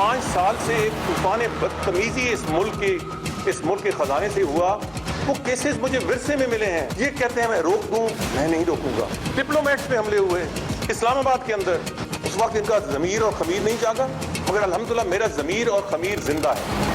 5 साल से एक तूफान बदतमीजी इस मुल्क के खजाने से हुआ। वो केसेस मुझे विरसे में मिले हैं। ये कहते हैं मैं रोक दूं, मैं नहीं रोकूंगा। डिप्लोमेट्स पे हमले हुए इस्लामाबाद के अंदर, उस वक्त इनका ज़मीर और खमीर नहीं जागा, मगर अल्हम्दुलिल्लाह मेरा ज़मीर और खमीर जिंदा है।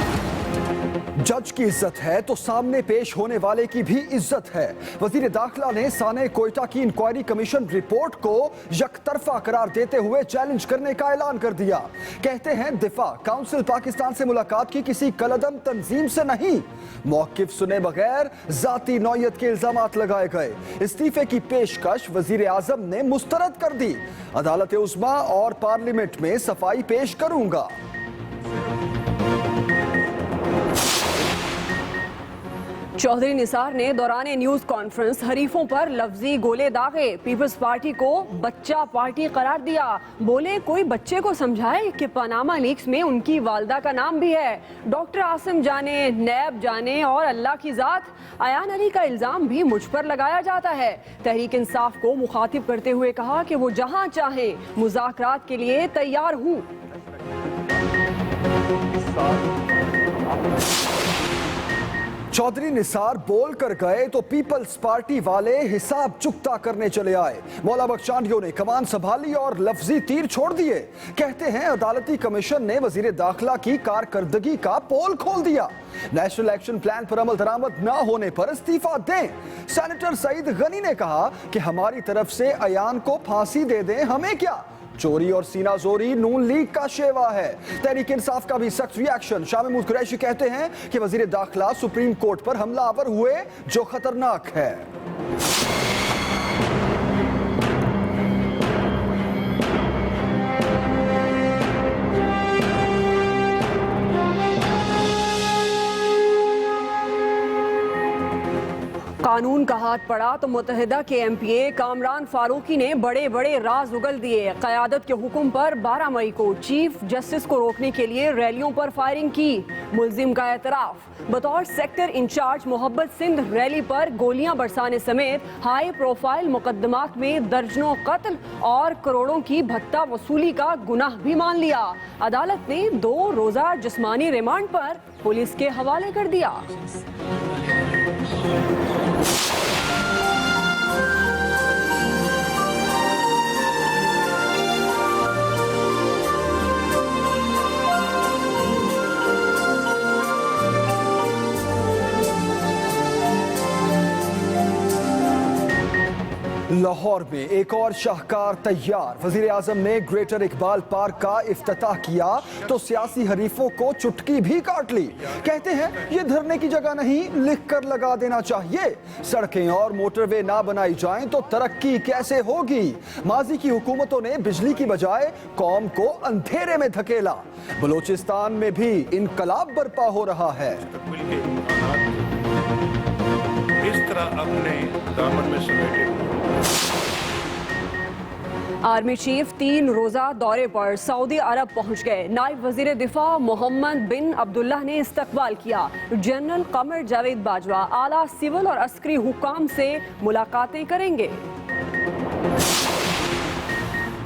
जज की इज्जत है तो सामने पेश होने वाले की भी इज्जत है। वजीर दाखिला ने साने कोयटा की इंक्वायरी कमीशन रिपोर्ट को यकतरफा करार देते हुए चैलेंज करने का ऐलान कर दिया। कहते हैं दिफा काउंसिल पाकिस्तान से मुलाकात की किसी कलअदम तंजीम से नहीं, मौकिफ सुने बगैर जाती नौयत के इल्जामात लगाए गए। इस्तीफे की पेशकश वजीर आजम ने मुस्तरद कर दी। अदालत उज़्मा और पार्लियामेंट में सफाई पेश करूंगा। चौधरी निसार ने दौरान न्यूज कॉन्फ्रेंस हरीफों पर लफ्जी गोले दागे, पीपल्स पार्टी को बच्चा पार्टी करार दिया। बोले कोई बच्चे को समझाए कि पनामा लीक्स में उनकी वालदा का नाम भी है। डॉक्टर आसिम जाने, नैब जाने और अल्लाह की जात, अयान अली का इल्जाम भी मुझ पर लगाया जाता है। तहरीक इंसाफ को मुखातिब करते हुए कहा कि वो जहां चाहे मुज़ाकरात के लिए तैयार हूँ। चौधरी निसार बोल कर गए तो पीपल्स पार्टी वाले हिसाब चुकता करने चले आए। मौला बख्शांडियों ने कमान संभाली और लफ्जी तीर छोड़ दिए। कहते हैं अदालती कमीशन ने वजीर दाखिला की कारकर्दगी का पोल खोल दिया। नेशनल एक्शन प्लान पर अमल दरामद न होने पर इस्तीफा दें। सेनेटर सईद गनी ने कहा कि हमारी तरफ से अयान को फांसी दे दें, हमें क्या, चोरी और सीना जोरी नून लीग का शेवा है। तहरीक इंसाफ का भी सख्त रिएक्शन। शाह महमूद कुरैशी कहते हैं कि वजीर दाखिला सुप्रीम कोर्ट पर हमलावर हुए जो खतरनाक है। कानून का हाथ पड़ा तो मुत्तहिदा के एमपीए कामरान फारूकी ने बड़े बड़े राज उगल दिए। क़यादत के हुक्म पर 12 मई को चीफ जस्टिस को रोकने के लिए रैलियों पर फायरिंग की। मुल्जिम का एतराफ। बतौर सेक्टर इंचार्ज मोहब्बत सिंध रैली पर गोलियां बरसाने समेत हाई प्रोफाइल मुकदमात में दर्जनों कत्ल और करोड़ों की भत्ता वसूली का गुनाह भी मान लिया। अदालत ने 2 रोजा जिस्मानी रिमांड पर पुलिस के हवाले कर दिया। लाहौर में एक और शाहकार तैयार। वजीर आजम ने ग्रेटर इकबाल पार्क का इफ्तिताह किया तो सियासी हरीफों को चुटकी भी काट ली। कहते हैं ये धरने की जगह नहीं, लिख कर लगा देना चाहिए। सड़कें और मोटरवे ना बनाई जाएं तो तरक्की कैसे होगी। माजी की हुकूमतों ने बिजली की बजाय कौम को अंधेरे में धकेला। बलोचिस्तान में भी इनकलाब बर्पा हो रहा है। इस तरह अपने दामन में समेटे। आर्मी चीफ 3 रोजा दौरे पर सऊदी अरब पहुंच गए। नायब वजीर दिफा मोहम्मद बिन अब्दुल्लाह ने इस्तकबाल किया। जनरल कमर जावेद बाजवा आला सिविल और अस्करी हुकाम से मुलाकातें करेंगे।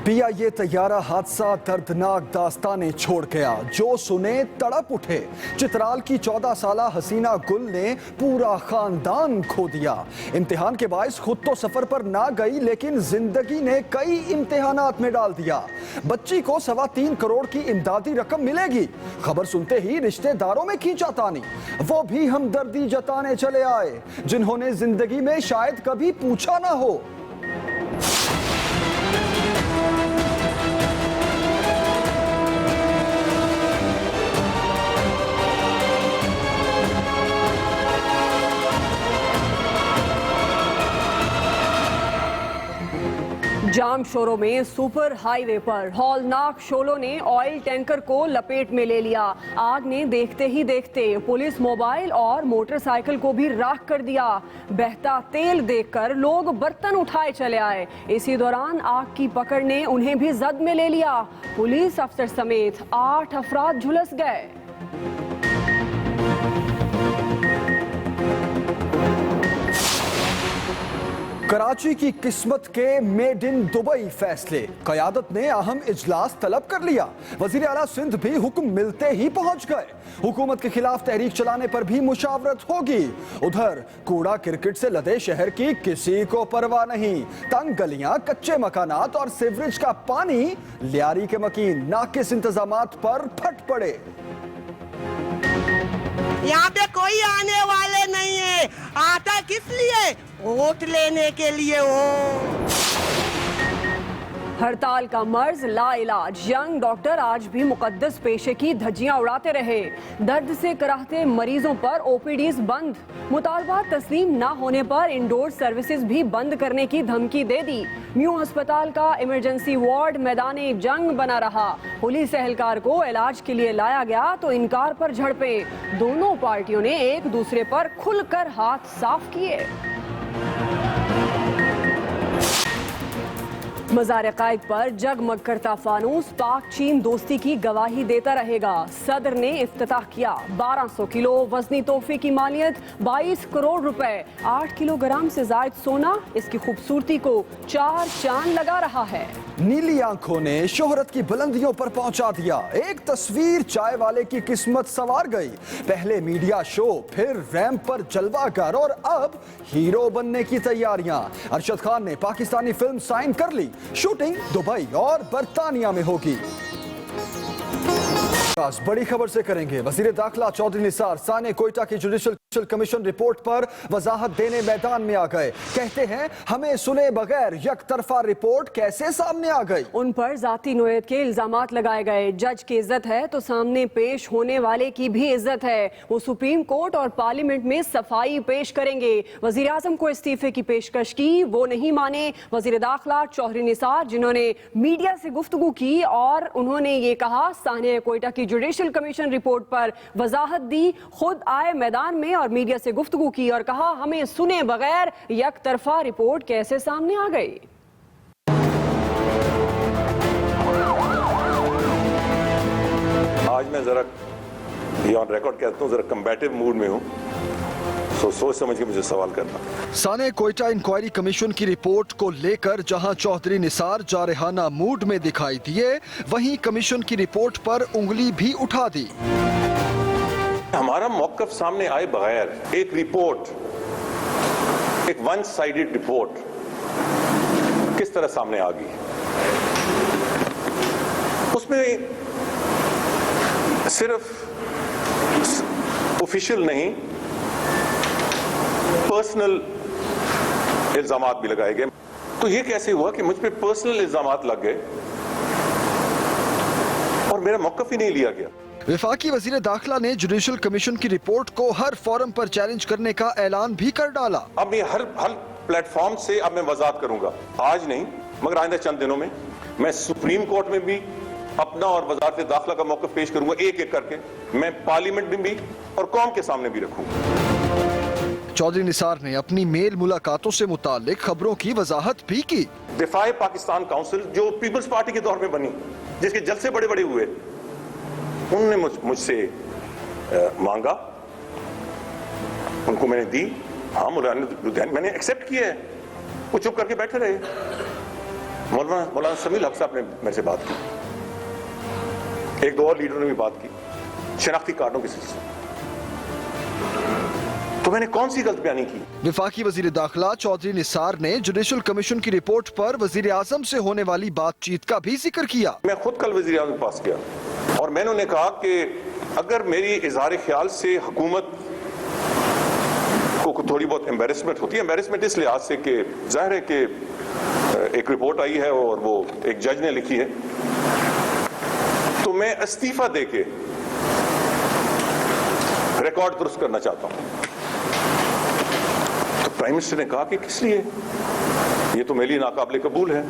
पीआईए तैयारा हादसा दर्दनाक दास्तानें छोड़ गया। जो सुने तड़प उठे। चित्राल की 14 साला हसीना गुल ने पूरा खानदान खो दिया। इम्तिहान के बायस खुद तो सफर पर ना गई, लेकिन जिंदगी ने कई इम्तिहानात में डाल दिया। बच्ची को 3.25 करोड़ की इमदादी रकम मिलेगी। खबर सुनते ही रिश्तेदारों में खींचातानी। वो भी हमदर्दी जताने चले आए जिन्होंने जिंदगी में शायद कभी पूछा ना हो। जाम शोरों में सुपर हाईवे पर हौलनाक शोलों ने ऑयल टैंकर को लपेट में ले लिया। आग ने देखते ही देखते पुलिस मोबाइल और मोटरसाइकिल को भी राख कर दिया। बहता तेल देखकर लोग बर्तन उठाए चले आए। इसी दौरान आग की पकड़ ने उन्हें भी जद में ले लिया। पुलिस अफसर समेत 8 अफराद झुलस गए। कराची की किस्मत के मेड इन दुबई फैसले, क़यादत ने अहम इजलास तलब कर लिया। वज़ीर आला सिंध भी हुक्म मिलते ही पहुंच गए। हुकूमत के खिलाफ तहरीक चलाने पर भी मुशावरत होगी। उधर कूड़ा क्रिकेट से लदे शहर की किसी को परवाह नहीं। तंग गलियां, कच्चे मकानात और सीवरेज का पानी लियारी के मकीन नाकिस इंतजामात पर फट पड़े। यहाँ पे कोई आने वाले नहीं है। आता किस लिए? वोट लेने के लिए हो। हड़ताल का मर्ज लाइलाज, यंग डॉक्टर आज भी मुकद्दस पेशे की धज्जियां उड़ाते रहे। दर्द से कराहते मरीजों पर ओपीडीज बंद, मुतालबात तस्लीम ना होने पर इंडोर सर्विसेज भी बंद करने की धमकी दे दी। न्यू अस्पताल का इमरजेंसी वार्ड मैदाने जंग बना रहा। पुलिस एहलकार को इलाज के लिए लाया गया तो इनकार पर झड़पें। दोनों पार्टियों ने एक दूसरे पर खुलकर हाथ साफ किए। मज़ार-ए-क़ाइद पर जगमग करता फानूस पाक चीन दोस्ती की गवाही देता रहेगा। सदर ने इफ्तिताह किया। 1200 किलो वजनी तोहफे की मालियत 22 करोड़ रुपए। 8 किलोग्राम से ज़ायद सोना इसकी खूबसूरती को 4 चांद लगा रहा है। नीली आंखों ने शोहरत की बुलंदियों पर पहुंचा दिया। एक तस्वीर चाय वाले की किस्मत संवार गई। पहले मीडिया शो, फिर रैंप पर जलवागर और अब हीरो बनने की तैयारियां। अरशद खान ने पाकिस्तानी फिल्म साइन कर ली। शूटिंग दुबई और बर्तानिया में होगी। बड़ी खबर से करेंगे। वजीर दाखिला चौधरी निसार साने कोयटा की जुडिशल कमीशन रिपोर्ट पर वजाहत देने मैदान में आ गए। कहते हैं हमें सुने बगैर यक तरफा रिपोर्ट कैसे सामने आ गई। उन पर जाती नोयत के इल्जामात लगाए गए। जज की इज्जत है तो सामने पेश होने वाले की भी इज्जत है। वो सुप्रीम कोर्ट और पार्लियामेंट में सफाई पेश करेंगे। वजीर आजम को इस्तीफे की पेशकश की, वो नहीं माने। वजीर दाखिला चौधरी निसार जिन्होंने मीडिया से गुफ्तगू की और उन्होंने ये कहा साने कोयटा की जुडिशल कमीशन रिपोर्ट पर वजाहत दी, खुद आए मैदान में और मीडिया से गुफ्तगू की और कहा हमें सुने बगैर यक तरफा रिपोर्ट कैसे सामने आ गई। आज मैं जरा ये ऑन रिकॉर्ड कहता हूँ, जरा कम्बैटिव मूड में हूँ, सोच समझ के मुझे सवाल करना। साने कोयटा इंक्वायरी कमीशन की रिपोर्ट को लेकर जहां चौधरी निसार जारहाना मूड में दिखाई दिए, वहीं कमीशन की रिपोर्ट पर उंगली भी उठा दी। हमारा मौकफ सामने आए बगैर एक रिपोर्ट, एक वन साइडेड रिपोर्ट किस तरह सामने आ गई, उसमें सिर्फ ऑफिशियल नहीं पर्सनल इल्जामात भी लगाए गए। तो ये कैसे हुआ कि मुझ पे पर्सनल इल्जामात लग गए और मेरा मौकफ ही नहीं लिया गया। वफाकी वजीर दाखिला ने जुडिशल कमीशन की रिपोर्ट को हर फोरम पर चैलेंज करने का ऐलान भी कर डाला। अब ये हर प्लेटफॉर्म से अब मैं वजाहत करूंगा, आज नहीं मगर आइंदा चंद दिनों में मैं सुप्रीम कोर्ट में भी अपना और वजारत दाखिला का मौकफ पेश करूंगा, एक एक करके। मैं पार्लियामेंट में भी और कौम के सामने भी रखूंगा। चौधरी निसार ने अपनी मेल मुलाकातों से मुतालिक खबरों की वजाहत भी की। दिफाए पाकिस्तान काउंसिल जो पीपल्स पार्टी के दौर में बनी, जिसके जलसे बड़े बड़े हुए, उन्होंने मुझसे मांगा, उनको मैंने दी। हाँ मौलाना मैंने एक्सेप्ट किया है। वो चुप करके बैठे रहे। मौलाना समील हक साहब ने मेरे से बात की, एक दो और लीडरों ने भी बात की शनाख्ती कार्डों के सिलसिले। तो मैंने कौन सी गलत बयानी की? वफाकी वजीर दाखिला चौधरी निसार ने जुडिशल कमीशन की रिपोर्ट पर वजीर आजम से होने वाली बातचीत का भी जिक्र किया। मैं खुद कल वजीर आजम के पास गया और मैंने उन्हें कहा कि अगर मेरी इजहार ख्याल से हुकूमत को थोड़ी बहुत एम्बेरसमेंट होती है, एम्बेरसमेंट इस लिहाज से कि जाहिर है कि एक रिपोर्ट आई है और वो एक जज ने लिखी है, तो मैं इस्तीफा देके रिकॉर्ड दुरुस्त करना चाहता हूं। तो प्राइम मिनिस्टर ने कहा कि किस लिए, ये तो मेरे लिए नाकाबिले कबूल है।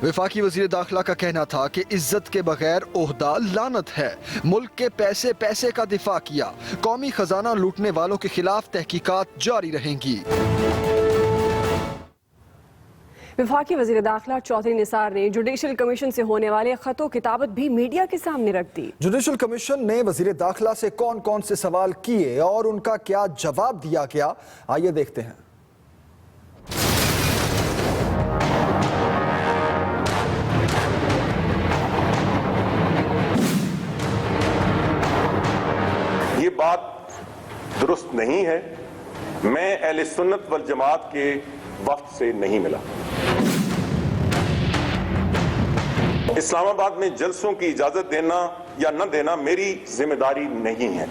वफाकी वजीर दाखिला का कहना था कि इज्जत के बगैर ओहदा लानत है। मुल्क के पैसे पैसे का दिफा किया। कौमी खजाना लूटने वालों के खिलाफ तहकीकात जारी रहेंगी। वफाकी वज़ीर दाखिला चौधरी निसार ने जुडिशल कमीशन से होने वाले खतो किताबत भी मीडिया के सामने रख दी। जुडिशल कमीशन ने वजीर दाखिला से कौन कौन से सवाल किए और उनका क्या जवाब दिया गया, आइए देखते हैं। بات درست نہیں ہے. میں اہل سنت والجماعت کے وفد سے نہیں ملا. اسلام آباد میں جلسوں کی اجازت دینا یا نہ دینا میری ذمہ داری نہیں ہے.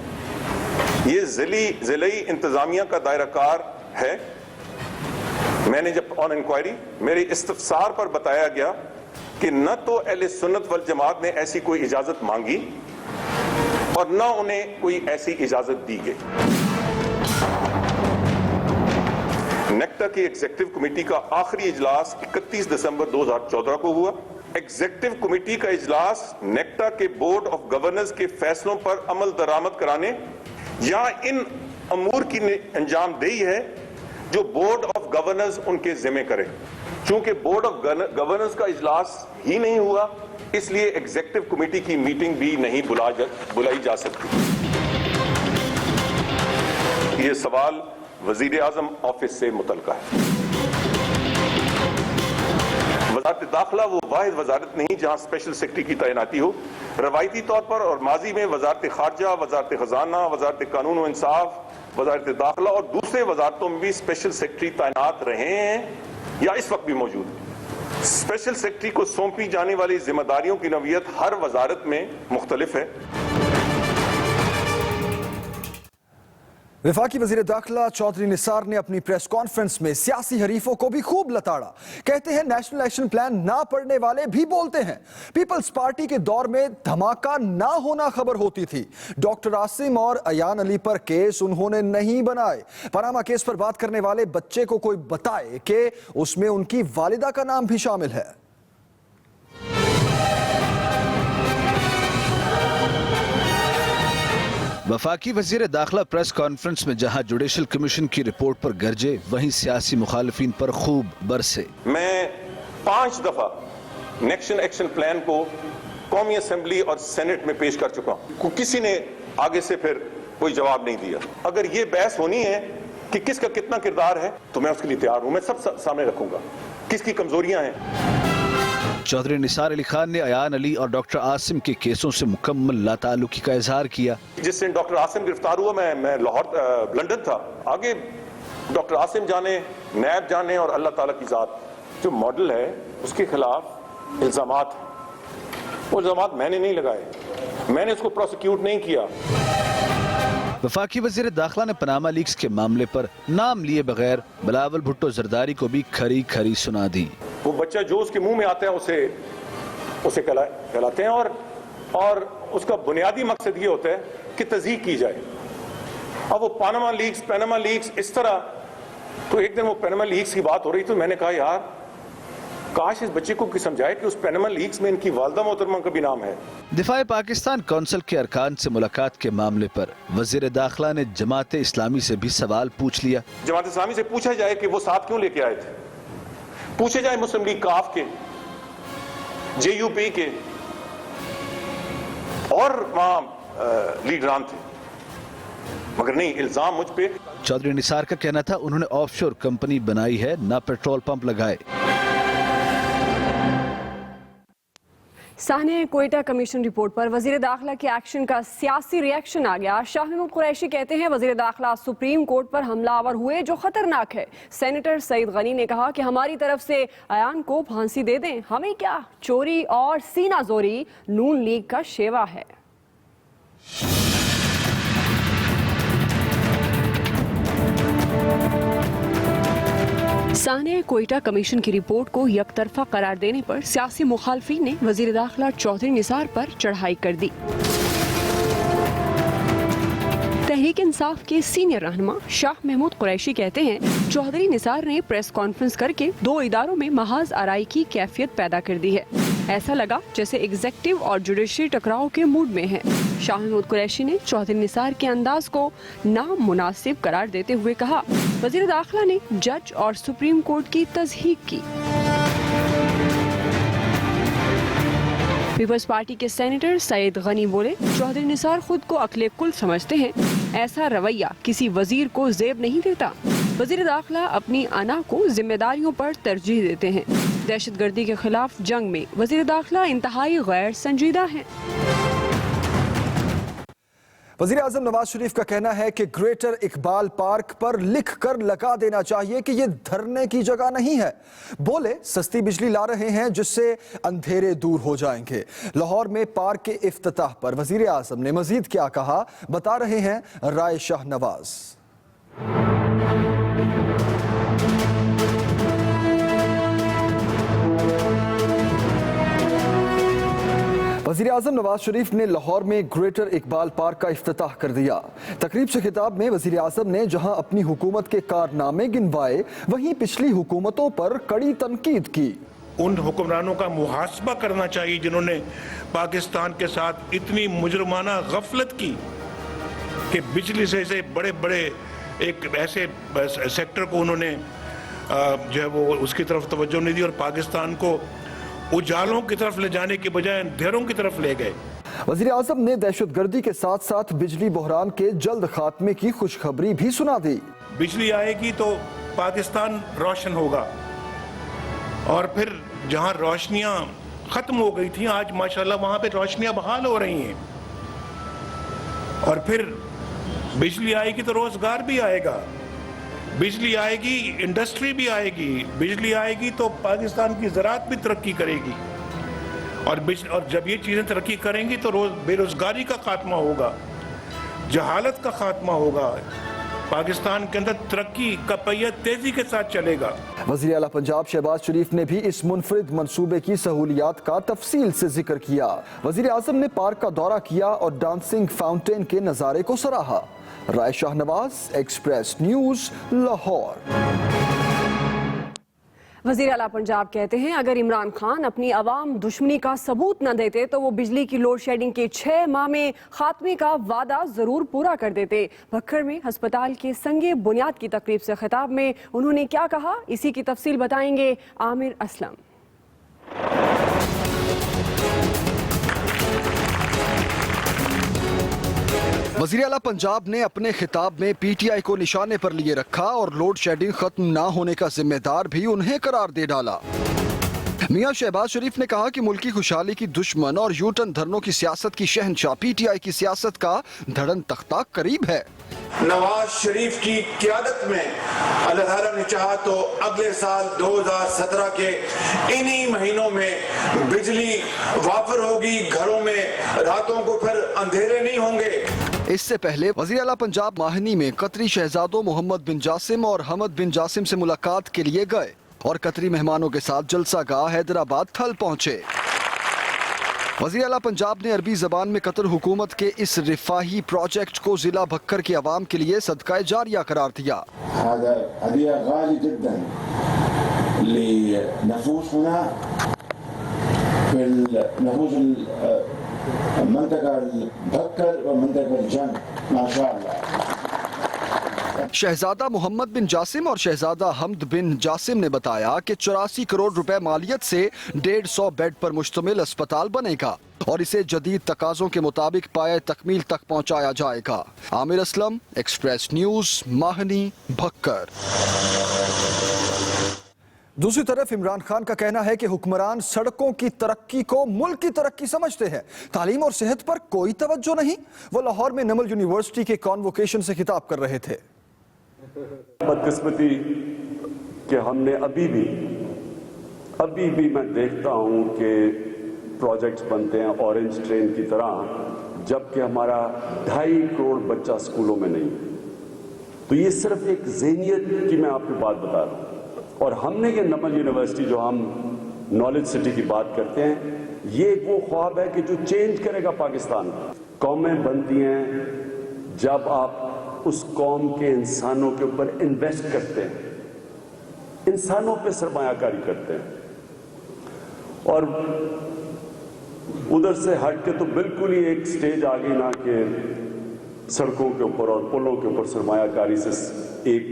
یہ ضلعی انتظامیہ کا دائرہ کار ہے. میں نے جب آن انکوائری میرے استفسار پر بتایا گیا کہ نہ تو اہل سنت والجماعت نے ایسی کوئی اجازت مانگی اور نہ انہیں کوئی ایسی اجازت دی گئی. نیکٹا کی ایگزیکٹو کمیٹی کا آخری اجلاس 31 دسمبر 2014 کو ہوا. ایگزیکٹو کمیٹی کا اجلاس نیکٹا کے بورڈ آف گورنرز کے فیصلوں پر عمل درآمد کرانے یا ان امور کی انجام دہی ہے جو بورڈ آف گورنرز ان کے ذمہ کرے. چونکہ بورڈ آف گورنرز کا اجلاس ہی نہیں ہوا اس لیے ایگزیکٹو کمیٹی کی میٹنگ بھی نہیں بلائی جا سکتی. یہ سوال وزیر اعظم آفس سے متعلقہ ہے. وزارت داخلہ وہ واحد وزارت نہیں جہاں اسپیشل سیکرٹری کی تعیناتی ہو. روایتی طور پر اور ماضی میں وزارت خارجہ، وزارت خزانہ، وزارت قانون و انصاف، وزارت داخلہ اور دوسرے وزارتوں میں بھی اسپیشل سیکرٹری تعینات رہے ہیں یا اس وقت بھی موجود ہیں. اسپیشل سیکرٹری کو سونپی جانے والی ذمہ داریوں کی نوعیت ہر وزارت میں مختلف ہے. وفاقی وزیر داخلہ چودھری نثار نے اپنی پریس کانفرنس میں سیاسی حریفوں کو بھی خوب لتاڑا. کہتے ہیں نیشنل ایکشن پلان نہ پڑھنے والے بھی بولتے ہیں. پیپلز پارٹی کے دور میں دھماکہ نہ ہونا خبر ہوتی تھی. ڈاکٹر عاصم اور ایان علی پر کیس انہوں نے نہیں بنائے. پاناما کیس پر بات کرنے والے بچے کو کوئی بتائے کہ اس میں ان کی والدہ کا نام بھی شامل ہے. وفاقی وزیر داخلہ پریس کانفرنس میں جہاں جوڈیشل کمیشن کی رپورٹ پر گرجے وہیں سیاسی مخالفین پر خوب برسے. میں 5 دفعہ نیشنل ایکشن پلان کو قومی اسمبلی اور سینٹ میں پیش کر چکا ہوں. کسی نے آگے سے پھر کوئی جواب نہیں دیا. اگر یہ بحث ہونی ہے کہ کس کا کتنا کردار ہے تو میں اس کے لیے تیار ہوں. میں سب سامنے رکھوں گا کس کی کمزوریاں ہیں. چودھری نثار علی خان نے ایان علی اور ڈاکٹر عاصم کے کیسوں سے مکمل لاتعلقی کا اظہار کیا. جس دن ڈاکٹر عاصم گرفتار ہوا میں لاہور لندن تھا. آگے ڈاکٹر عاصم جانے، نیب جانے اور اللہ تعالیٰ کی ذات جو ماڈل ہے اس کے خلاف الزامات. وہ الزامات میں نے نہیں لگائے، میں نے اس کو پروسیکیوٹ نہیں کیا. وفاقی وزیر داخلہ نے پاناما لیکس کے معاملے پر نام لیے بغیر بلاول بھٹو زرداری کو بھی کھری کھری سنا دی. وہ بچہ جو اس کے منہ میں آتا ہے اسے کہلاتے ہیں اور اس کا بنیادی مقصد یہ ہوتا ہے کہ تضحیق کی جائے. اب وہ پاناما لیکس اس طرح. تو ایک دن وہ پاناما لیکس کی بات ہو رہی تو میں نے کہا یار کاش اس بچے کو سمجھائے کہ اس پاناما لیکس میں ان کی والدہ محترمہ کا بھی نام ہے. دفاع پاکستان کونسل کے ارکان سے ملاقات کے معاملے پر وزیر داخلہ نے جماعت اسلامی سے بھی سوال پوچھ لیا. جماعت اسلامی سے پوچھا جائے کہ وہ ساتھ کیوں لے کے آئے تھے. پوچھے جائے مسلم لیگ کاف کے، جے یو پی کے اور وہاں لیڈران تھے، مگر نہیں، الزام مجھ پہ. چودھری نثار کا کہنا تھا انہوں نے آف شور کمپنی بنائی ہے، نہ پیٹرول پمپ لگائے. سانحہ کوئٹہ کمیشن رپورٹ پر وزیر داخلہ کے ایکشن کا سیاسی ری ایکشن آ گیا. شاہ محمود قریشی کہتے ہیں وزیر داخلہ سپریم کورٹ پر حملہ آور ہوئے جو خطرناک ہے. سینیٹر سعید غنی نے کہا کہ ہماری طرف سے ایان کو پھانسی دے دیں، ہمیں کیا. چوری اور سینہ زوری نون لیگ کا شیوا ہے. سانحہ کوئٹہ کمیشن کی رپورٹ کو یک طرفہ قرار دینے پر سیاسی مخالفین نے وزیر داخلہ چودھری نثار پر چڑھائی کر دی. تحریک انصاف کے سینئر رہنما شاہ محمود قریشی کہتے ہیں چودھری نثار نے پریس کانفرنس کر کے 2 اداروں میں محاذ آرائی کی کیفیت پیدا کر دی ہے. ایسا لگا جیسے ایگزیکٹو اور جوڈیشری ٹکراؤ کے موڈ میں ہیں. شاہ محمود قریشی نے چودھری نثار کے انداز کو نامناسب قرار دیتے ہوئے کہا وزیر داخلہ نے جج اور سپریم کورٹ کی تضحیق کی. پیپلز پارٹی کے سینیٹر سعید غنی بولے چودھری نثار خود کو عقل کل سمجھتے ہیں، ایسا رویہ کسی وزیر کو زیب نہیں دیتا. وزیر داخلہ اپنی انا کو ذمہ داریوں پر ترجیح دیتے ہیں. دہشت گردی کے خلاف جنگ میں وزیر داخلہ انتہائی غیر سنجیدہ ہیں. वज़ीर आज़म नवाज शरीफ का कहना है कि ग्रेटर इकबाल पार्क पर लिख कर लगा देना चाहिए कि ये धरने की जगह नहीं है। बोले सस्ती बिजली ला रहे हैं जिससे अंधेरे दूर हो जाएंगे। लाहौर में पार्क के इफ्तिताह पर वज़ीर आज़म ने मजीद क्या कहा, बता रहे हैं राय शाह नवाज। वज़ीर आज़म नवाज शरीफ ने लाहौर में ग्रेटर इकबाल पार्क का इफ्तिताह कर दिया। तकरीब से खिताब में वज़ीर आज़म ने जहां अपनी हुकूमत के कारनामे गिनवाए, वहीं पिछली हुकूमतों पर कड़ी तनकीद की। उन हुक्मरानों का मुहासबा करना चाहिए जिन्होंने पाकिस्तान के साथ इतनी मुजरमाना गफलत की कि बिजली से बड़े बड़े एक ऐसे सेक्टर को उन्होंने जो है वो उसकी तरफ तवज्जो नहीं दी और पाकिस्तान को उजालों की तरफ ले जाने के बजाय अंधेरों की तरफ ले गए। वज़ीर आज़म ने दहशतगर्दी के साथ साथ बिजली बहरान के जल्द खात्मे की खुशखबरी भी सुना दी। बिजली आएगी तो पाकिस्तान रोशन होगा और फिर जहां रोशनियां खत्म हो गई थी, आज माशाल्लाह वहां पे रोशनियां बहाल हो रही हैं। और फिर बिजली आएगी तो रोजगार भी आएगा, बिजली आएगी इंडस्ट्री भी आएगी, बिजली आएगी तो पाकिस्तान की ज़राअत भी तरक्की करेगी और जब ये चीज़ें तरक्की करेंगी तो बेरोजगारी का खात्मा होगा, जहालत का खात्मा होगा, पाकिस्तान के अंदर तरक्की का पहिया तेजी के साथ चलेगा। वज़ीर आला पंजाब शहबाज शरीफ ने भी इस मुनफरिद मंसूबे की सहूलियात का तफसील से जिक्र किया। वज़ीर आज़म ने पार्क का दौरा किया और डांसिंग फाउंटेन के नज़ारे को सराहा। राय शाह नवाज, एक्सप्रेस न्यूज़, लाहौर। वज़ीर आला पंजाब कहते हैं अगर इमरान खान अपनी अवाम दुश्मनी का सबूत न देते तो वो बिजली की लोड शेडिंग के 6 माह में खात्मे का वादा जरूर पूरा कर देते। भक्कर में हस्पताल के संगे बुनियाद की तकरीब से खिताब में उन्होंने क्या कहा, इसी की तफसील बताएंगे आमिर असलम। वज़ीर आला पंजाब ने अपने खिताब में पीटीआई को निशाने पर लिए रखा और लोड शेडिंग खत्म ना होने का जिम्मेदार भी उन्हें करार दे डाला। मियां शहबाज शरीफ ने कहा कि मुल्की खुशहाली की दुश्मन और यूटर्न धरनों की सियासत की शहंशाह पीटीआई की सियासत का धड़न तख्ता करीब है। नवाज शरीफ की क़यादत में अल्लाह ताला ने चाहा तो अगले साल 2017 के इन्हीं महीनों में बिजली वाफर होगी, घरों में रातों को फिर अंधेरे नहीं होंगे। इससे पहले वज़ीर आला पंजाब माहनी में कतरी शहजादों मोहम्मद बिन जासिम और हमद बिन जासिम से मुलाकात के लिए गए और कतरी मेहमानों के साथ जलसा गाह हैदराबाद थल पहुंचे। वज़ीर आला पंजाब ने अरबी ज़बान में कतर हुकूमत के इस रिफाही प्रोजेक्ट को जिला भक्कर के अवाम के लिए सदका जारिया करार दिया। शहजादा मोहम्मद बिन जासिम और शहजादा हमद बिन जासिम ने बताया कि 84 करोड़ रुपए मालियत से 150 बेड पर मुश्तमिल अस्पताल बनेगा और इसे जदीद तकाज़ों के मुताबिक पाए तकमील तक पहुंचाया जाएगा। Aamir Aslam, express news, माहनी, Bhakkar. दूसरी तरफ इमरान खान का कहना है कि हुक्मरान सड़कों की तरक्की को मुल्क की तरक्की समझते हैं, तालीम और सेहत पर कोई तवज्जो नहीं। वो लाहौर में नमल यूनिवर्सिटी के कॉन्वोकेशन से खिताब कर रहे थे। बदकिस्मती कि हमने अभी भी मैं देखता हूं कि प्रोजेक्ट्स बनते हैं ऑरेंज ट्रेन की तरह, जबकि हमारा 2.5 करोड़ बच्चा स्कूलों में नहीं। तो ये सिर्फ एक ज़हनियत की मैं आपको बात बता रहा हूं। और हमने ये नमल यूनिवर्सिटी जो हम नॉलेज सिटी की बात करते हैं, ये वो ख्वाब है कि जो चेंज करेगा पाकिस्तान। कौमें बनती हैं जब आप उस कौम के इंसानों के ऊपर इन्वेस्ट करते हैं, इंसानों पे सरमायाकारी करते हैं। और उधर से हट के तो बिल्कुल ही एक स्टेज आ गई ना कि सड़कों के ऊपर और पुलों के ऊपर सरमायाकारी से एक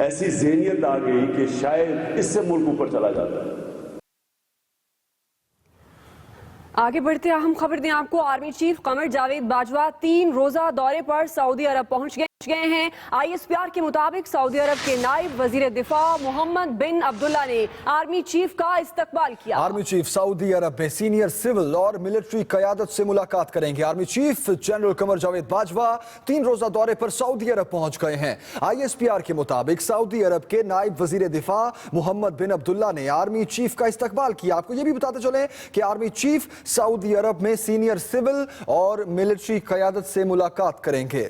ऐसी ज़हनियत आ गई कि शायद इससे मुल्क ऊपर चला जाता है। आगे बढ़ते अहम खबर दें आपको। आर्मी चीफ कमर जावेद बाजवा 3 रोजा दौरे पर सऊदी अरब पहुंच गए। गए हैं। ISPR के मुताबिक सऊदी अरब के नायब वजीर दिफा मोहम्मद बिन अब्दुल्ला ने आर्मी चीफ का इस्तकबाल किया। आर्मी चीफ सऊदी अरब में सीनियर सिविल और मिलिट्री क़यादत से मुलाकात करेंगे। Army chief general Qamar Javed Bajwa 3 रोजा दौरे पर सऊदी अरब पहुंच गए हैं। ISPR के मुताबिक सऊदी अरब के नायब वजीर दिफा मोहम्मद बिन अब्दुल्ला ने आर्मी चीफ का इस्तकबाल किया। आपको यह भी बताते चले कि आर्मी चीफ सऊदी अरब में सीनियर सिविल और मिलिट्री क़यादत से मुलाकात करेंगे।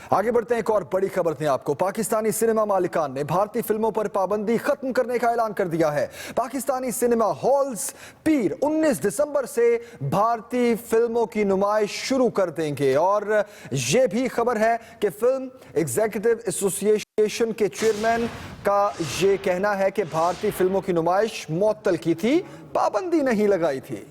आगे बढ़ते हैं, एक और बड़ी खबर दें आपको। पाकिस्तानी सिनेमा मालिकान ने भारतीय फिल्मों पर पाबंदी खत्म करने का ऐलान कर दिया है। पाकिस्तानी सिनेमा हॉल्स पीर 19 दिसंबर से भारतीय फिल्मों की नुमाइश शुरू कर देंगे। और यह भी खबर है कि फिल्म एग्जीक्यूटिव एसोसिएशन के चेयरमैन का यह कहना है कि भारतीय फिल्मों की नुमाइश मुअत्तल की थी, पाबंदी नहीं लगाई थी।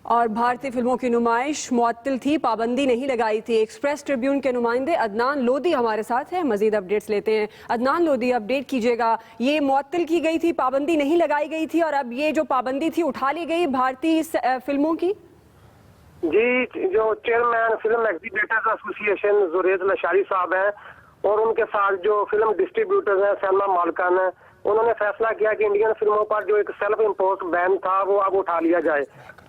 और भारतीय फिल्मों की नुमाइश मुअत्तल थी, पाबंदी नहीं लगाई थी। एक्सप्रेस ट्रिब्यून के नुमाइंदे अदनान लोधी हमारे साथ हैं, मजीद अपडेट्स लेते हैं। अदनान लोधी, अपडेट कीजिएगा, ये मुअत्तल की गई थी, पाबंदी नहीं लगाई गई थी, और अब ये जो पाबंदी थी उठा ली गई भारतीय फिल्मों की? जी, जो chairman film exhibitors association Juraid Lashari sahab हैं और उनके साथ जो फिल्म डिस्ट्रीब्यूटर्स हैं, सिनेमा मालिकान हैं, उन्होंने फैसला किया कि इंडियन फिल्मों पर जो एक सेल्फ इम्पोज बैन था वो अब उठा लिया जाए।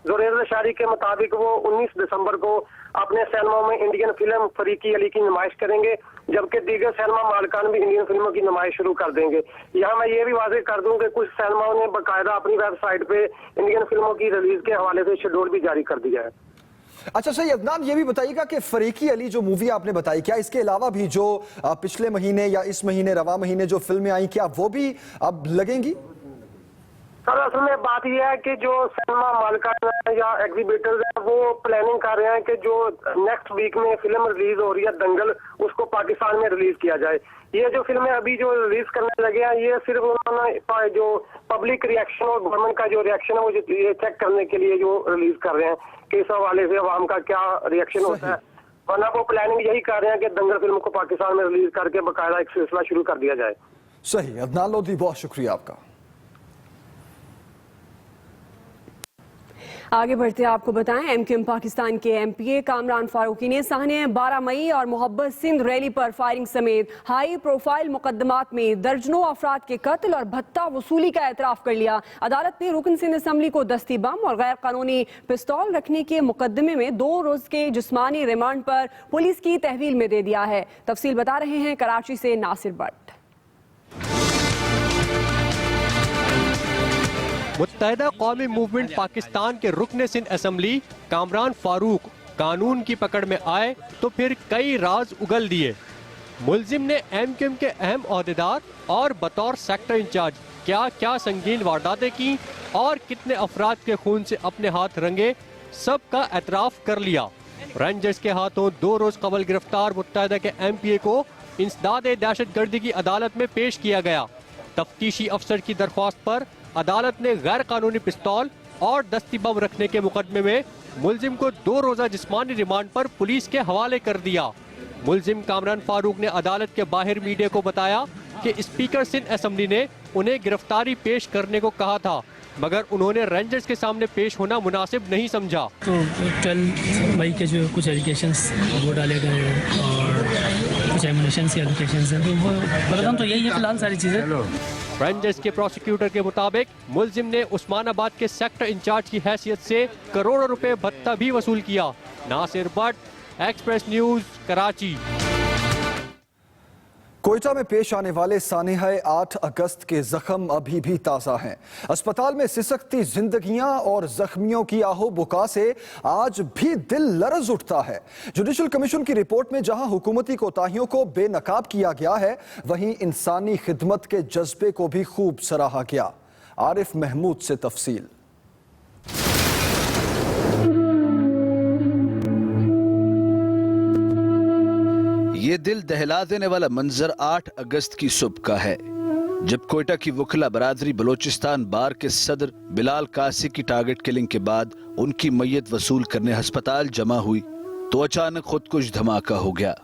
जुरैद लशारी के मुताबिक वो 19 दिसंबर को अपने सिनेमा में इंडियन फिल्म फरीकी अली की नुमाइश करेंगे, जबकि दीगर सिनेमा मालिकान भी इंडियन फिल्मों की नुमाइश शुरू कर देंगे। यहाँ मैं ये भी वाज़ेह कर दूं कि कुछ सिनेमाओं ने बाकायदा अपनी वेबसाइट पे इंडियन फिल्मों की रिलीज के हवाले से शेड्यूल भी जारी कर दिया है। अच्छा सही, अदनान ये भी बताइएगा कि फरीकी अली जो मूवी आपने बताई, क्या इसके अलावा भी जो पिछले महीने या इस महीने रवा महीने जो फिल्में आई, क्या वो भी अब लगेंगी? सर, असल में बात यह है कि जो सिनेमा मालिकान या एग्जीबिटर्स हैं वो प्लानिंग कर रहे हैं कि जो नेक्स्ट वीक में फिल्म रिलीज हो रही है दंगल, उसको पाकिस्तान में रिलीज किया जाए। ये जो फिल्में अभी जो रिलीज करने लगे हैं, ये सिर्फ उन्होंने जो पब्लिक रिएक्शन और गवर्नमेंट का जो रिएक्शन है वो ये चेक करने के लिए जो रिलीज कर रहे हैं कि इस हवाले से अवाम का क्या रिएक्शन होता है। वरना वो प्लानिंग यही कर रहे हैं कि दंगल फिल्म को पाकिस्तान में रिलीज करके बाकायदा एक सिलसिला शुरू कर दिया जाए। सही, अदनान लोधी, बहुत शुक्रिया आपका। आगे बढ़ते आपको बताएं, MQM पाकिस्तान के MPA कामरान फारूकी ने साहने 12 मई और मोहब्बत सिंध रैली पर फायरिंग समेत हाई प्रोफाइल मुकदमात में दर्जनों अफराद के कत्ल और भत्ता वसूली का एतराफ कर लिया। अदालत ने रुकन सिंध असम्बली को दस्ती बम और गैर कानूनी पिस्तौल रखने के मुकदमे में 2 रोज के जिस्मानी रिमांड पर पुलिस की तहवील में दे दिया है। तफसील बता रहे हैं कराची से नासिर भट्ट। मुत्तहिदा कौमी मूवमेंट पाकिस्तान के रुकन सिंध असम्बली कामरान फारूक कानून की पकड़ में आए तो फिर कई राज उगल दिए। मुलजिम ने MQM के अहम ओहदेदार और बतौर सेक्टर इंचार्ज क्या क्या संगीन वारदातें की और कितने अफराद के खून से अपने हाथ रंगे, सब का एतराफ कर लिया। रेंजर्स के हाथों 2 रोज कबल गिरफ्तार मुत्तहिदा के MPA को इंसदाद दहशतगर्दी की अदालत में पेश किया गया। तफ्तीशी अफसर की दरख्वास्त पर अदालत ने गैर कानूनी पिस्तौल और दस्ती बम रखने के मुकदमे में मुलजिम को 2 रोजा जिस्मानी रिमांड पर पुलिस के हवाले कर दिया। मुलजिम कामरान फारूक ने अदालत के बाहर मीडिया को बताया कि स्पीकर सिंध असम्बली ने उन्हें गिरफ्तारी पेश करने को कहा था, मगर उन्होंने रेंजर्स के सामने पेश होना मुनासिब नहीं समझा। तो 12 मई के जो कुछ एलिगेशंस वो डाले गए हैं और कुछ एमुनेशन के एलिगेशंस हैं, तो वो बताऊँ तो यही है फिलहाल सारी चीज़ें। रेंजर्स के प्रोसिक्यूटर के मुताबिक मुलजिम ने उस्मानाबाद के सेक्टर इंचार्ज की हैसियत से करोड़ों रुपए भत्ता भी वसूल किया। Nasir Bhatt, Express News, Karachi. कोयटा में पेश आने वाले सानेहा 8 अगस्त के जख्म अभी भी ताज़ा हैं। अस्पताल में सिसकती जिंदगियां और जख्मियों की आहो बुका से आज भी दिल लरज उठता है। जुडिशल कमीशन की रिपोर्ट में जहां हुकूमती कोताहियों को बेनकाब किया गया है, वहीं इंसानी खिदमत के जज्बे को भी खूब सराहा गया। आरिफ महमूद से तफसील। ये दिल दहला देने वाला मंजर 8 अगस्त की सुबह का है, जब कोयटा की वकला बरादरी बलोचिस्तान बार के सदर बिलाल कासी की टारगेट किलिंग के बाद उनकी मैयत वसूल करने अस्पताल जमा हुई तो अचानक खुदकुश धमाका हो गया।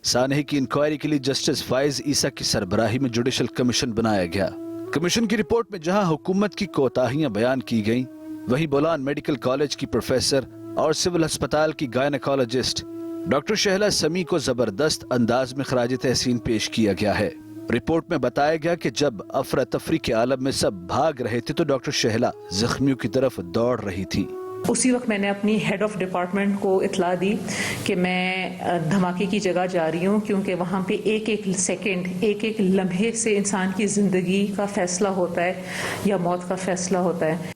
सानही की इंक्वायरी के लिए जस्टिस फाइज ईसा की सरबराही में जुडिशल कमीशन बनाया गया। कमीशन की रिपोर्ट में जहां हुकूमत की कोताहियां बयान की गईं, वहीं बोलान मेडिकल कॉलेज की प्रोफेसर और सिविल अस्पताल की गायनेकोलॉजिस्ट डॉक्टर शहला समी को जबरदस्त अंदाज में खराज तहसीन पेश किया गया है। रिपोर्ट में बताया गया कि जब अफरा तफरी के आलम में सब भाग रहे थे तो डॉक्टर शहला जख्मियों की तरफ दौड़ रही थी। उसी वक्त मैंने अपनी हेड ऑफ डिपार्टमेंट को इतला दी कि मैं धमाके की जगह जा रही हूँ, क्योंकि वहाँ पे एक एक सेकंड, एक एक लम्हे से इंसान की ज़िंदगी का फैसला होता है या मौत का फैसला होता है।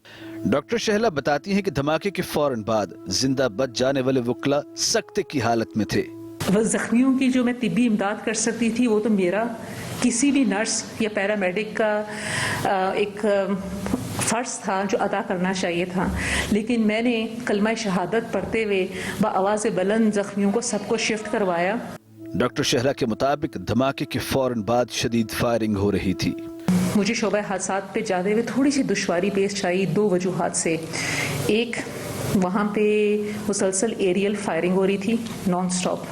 डॉक्टर शहला बताती हैं कि धमाके के फौरन बाद जिंदा बच जाने वाले वकला सख्ते की हालत में थे। वह जख्मियों की जो मैं तिब्बी इमदाद कर सकती थी वो तो मेरा किसी भी नर्स या पैरामेडिक का एक फर्ज था जो अदा करना चाहिए था, लेकिन मैंने कलमा शहादत पढ़ते हुए आवाज़ बुलंद जख्मियों को सबको शिफ्ट करवाया। डॉक्टर शहला के मुताबिक धमाके के फौरन बाद शदीद फायरिंग हो रही थी। मुझे शोबा हादसात पे जाते हुए थोड़ी सी दुश्वारी पेश आई दो वजूहात से। एक, वहाँ पे मुसलसल एरियल फायरिंग हो रही थी नॉन स्टॉप।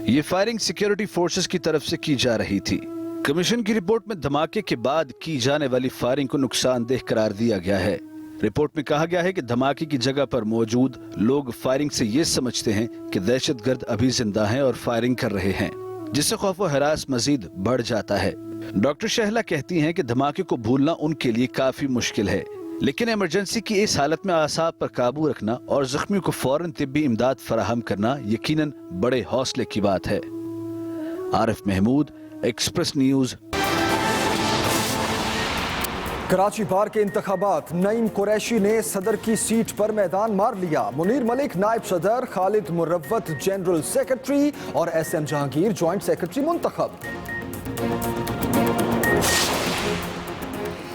ये फायरिंग सिक्योरिटी फोर्सेस की तरफ से की जा रही थी। कमीशन की रिपोर्ट में धमाके के बाद की जाने वाली फायरिंग को नुकसानदेह करार दिया गया है। रिपोर्ट में कहा गया है कि धमाके की जगह पर मौजूद लोग फायरिंग से ये समझते हैं कि दहशतगर्द अभी जिंदा हैं और फायरिंग कर रहे हैं, जिससे खौफ व हरास मजीद बढ़ जाता है। डॉक्टर शहला कहती हैं कि धमाके को भूलना उनके लिए काफी मुश्किल है, लेकिन इमरजेंसी की इस हालत में आसाब पर काबू रखना और जख्मियों को फौरन तिब्बी इमदाद फराहम करना यकीनन बड़े हौसले की बात है। Arif Mahmood, Express News. Karachi bar के इंतखाबात, नईम कुरैशी ने सदर की सीट पर मैदान मार लिया। मुनीर मलिक नायब सदर, खालिद मुरव्वत जनरल सेक्रेटरी और SM जहांगीर ज्वाइंट सेक्रेटरी मुंतखब।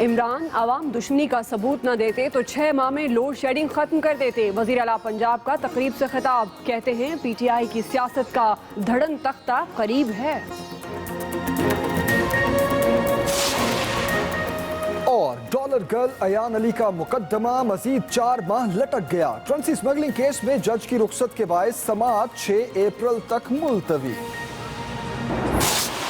इमरान आवाम दुश्मनी का सबूत न देते तो 6 माह में लोड शेडिंग खत्म कर देते। वजीर आला पंजाब का तकरीब से खिताब, कहते हैं PTI की सियासत का धड़न तख्ता करीब है। और डॉलर गर्ल अयान अली का मुकदमा मजीद 4 माह लटक गया। करेंसी स्मगलिंग केस में जज की रुख्सत के बायस समाअत 6 अप्रैल तक मुलतवी।